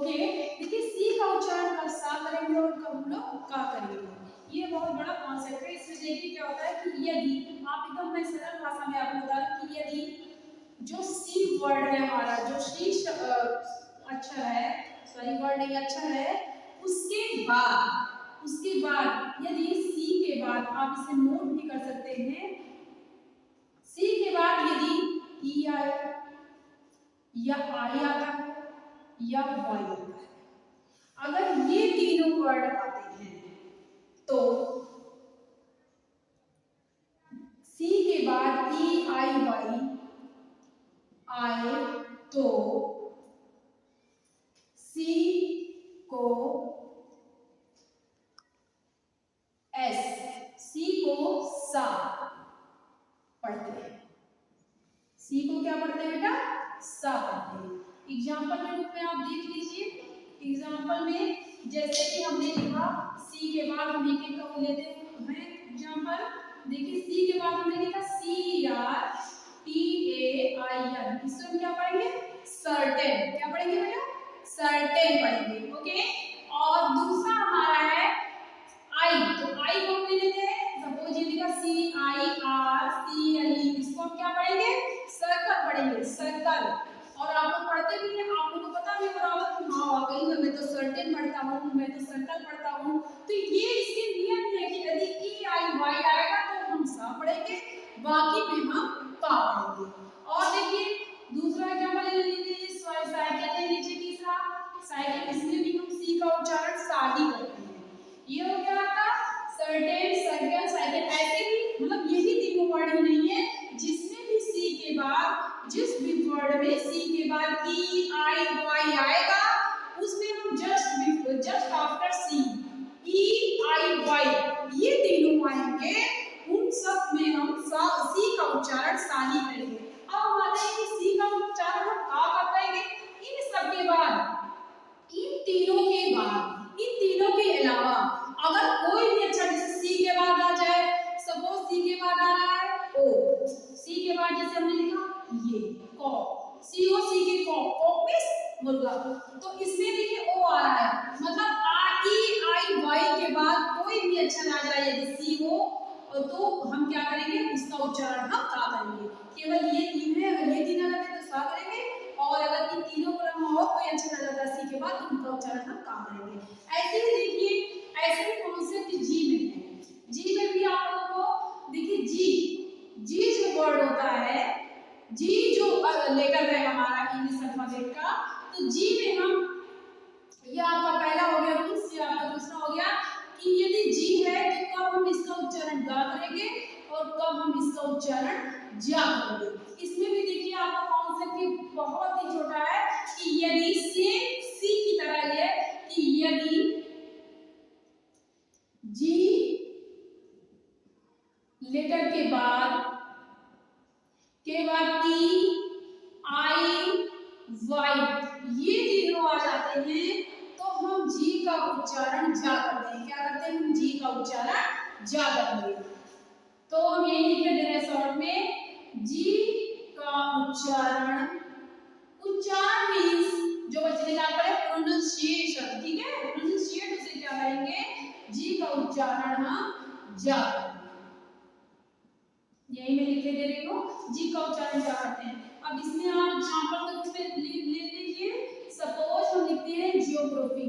Okay, देखिए सी का उच्चारण कब सा करेंगे और कब हम लोग का करेंगे, ये बहुत बड़ा कॉन्सेप्ट है। इसमें देखिए क्या होता है कि यदि आप एकदम मैं सरल भाषा में आपको बता दूं कि यदि जो सी वर्ड है हमारा, जो सी अक्षर है, सॉरी वर्ड नहीं अक्षर है, उसके बाद यदि सी के बाद आप इसे नोट भी कर सकते हैं, सी के बाद यदि ई आए या आई आता है या वाई आता है, अगर ये तीनों वर्ड आते हैं तो सी के बाद ई आई वाई आए तो सी को एस, सी को सा पढ़ते हैं, सी को क्या पढ़ते हैं बेटा, सा पढ़ते हैं। एग्जाम्पल के रूप में आप देख लीजिए, एग्जाम्पल में जैसे कि हमने लिखा सी के बाद हम एक एक को लेते हैं एग्जाम्पल, देखिए सी के बाद हमने लिखा C R T A I N, इसको हम क्या पढ़ेंगे, सर्टेन, क्या पढ़ेंगे बेटा, सर्टेन पढ़ेंगे। ओके, और दूसरा हमारा है आई, तो आई को हम ले लेते हैं, सपोज ये लिखा सी I R C L E, इसको हम क्या पढ़ेंगे, सर्कल पढ़ेंगे, सर्कल। और आप लोग पढ़ते भी हैं, आप लोगों को पता भी होगा हाँ वाकई में मैं तो सर्टेन पढ़ता हूँ, मैं तो सर्कल पढ़ता हूँ। तो ये इसके नियम है कि यदि ई आई वाई आएगा तो हम सा पढ़ेंगे, बाकी में हम का पढ़ेंगे। और देखिए दूसरा एग्जांपल ले लीजिए, साइकिल ले लीजिए, तीसरा साइकिल, इसमें भी हम सी का उच्चारण सा ही करते हैं। ये हो गया आपका सर्टेन, सर्कल, साइकिल। ऐसे भी मतलब यही तीनों वर्ड ही नहीं है, जिसमें भी सी के बाद, जिस भी वर्ड में सी के बाद ई आई वाई आएगा उसमें हम जस्ट आफ्टर सी ई आई वाई ये तीनों आएंगे, उन सब में हम सी का उच्चारण सा ही करेंगे। अब हम आते हैं कि सी का उच्चारण हम का करेंगे, इन सब के बाद, इन तीनों के बाद, इन तीनों के अलावा अगर कोई भी अक्षर जैसे सी के बाद आ जाए, सपोज सी के बाद आ रहा है ओ, सी के बाद जैसे हमने लिखा ये कॉ, सी ओ सी के कॉ, कॉक मींस मुर्गा, तो इसमें देखिए ओ आ रहा है, मतलब आ ई आई वाई के बाद कोई भी अक्षर आ जाए यदि सी हो तो हम क्या करेंगे, उसका उच्चारण हम का करेंगे। केवल ये तीन है, अगर ये तीन आ जाते हैं तो सा करेंगे, और अगर इन तीनों को हम और कोई अक्षर आ जाता है सी के बाद तो उनका उच्चारण हम का करेंगे। ऐसे ही देखिए, ऐसे ही कॉन्सेप्ट जी में है, जी में भी आप लोगों को देखिए जी जो वर्ड होता है, जी जो लेटर है हमारा इंग्लिश अल्फाबेट का, तो जी में हम, ये आपका पहला हो गया रूल्स, ये आपका दूसरा हो गया कि यदि जी है तो कब हम इसका उच्चारण गा करेंगे और कब हम इसका उच्चारण जा करेंगे। इसमें भी देखिए आपका कॉन्सेप्ट बहुत ही छोटा है कि यदि सेम सी की तरह है कि यदि जी लेटर के बाद ई आई वाई ये तीनों आ जाते हैं तो हम जी का उच्चारण जा करते हैं, क्या करते हैं, हम जी का उच्चारण जा करेंगे। तो हम यही लिख दे रहे हैं शॉर्ट में, जी का उच्चारण, उच्चारण मींस जो बच्चे ने याद पढ़े प्रोनाउंसिएशन, ठीक है, प्रोनाउंसिएट उसे क्या करेंगे, जी का उच्चारण हम जा करेंगे। यही मैं लिख दे रही हूँ, जी का उच्चारण जा करते हैं। अब इसमें आप एग्जांपल के रूप में ले लीजिए, सपोज हम लिखते हैं जियोग्राफी,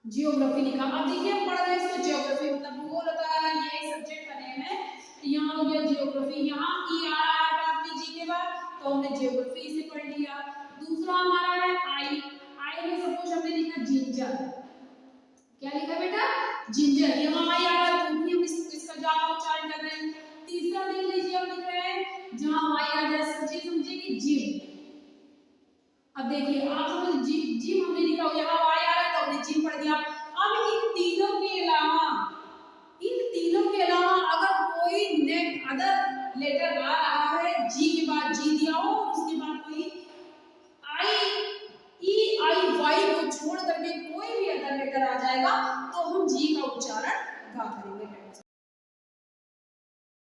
जियोग्राफी लिखा। अब देखिए हम पढ़ रहे हैं इसको जियोग्राफी, मतलब भूगोल होता है, ये सब्जेक्ट का नेम है, तो यहाँ हो गया जियोग्राफी, यहाँ ई आ रहा है आपके जी के बाद तो हमने जियोग्राफी से पढ़ लिया। दूसरा हमारा है आई, आई में सपोज हमने लिखा जिंजर, क्या लिखा बेटा, जिंजर, यहाँ आई आ रहा है तो भी हम इसका जा का उच्चारण कर रहे हैं। तीसरा देख लीजिए हम लिख रहे हैं जहाँ आई आ जाए समझिए कि जिम। अब देखिए आप समझ जिम हमने लिखा हो, यहाँ आई आ रहा है तो हमने जिम पढ़ दिया। अब इन तीनों के अलावा अगर कोई अदर लेटर आ रहा है, जी के बाद जी दिया हो और उसके बाद कोई आई ई आई वाई को छोड़ करके कोई भी अदर लेटर आ जाएगा तो हम जी का उच्चारण गा करेंगे।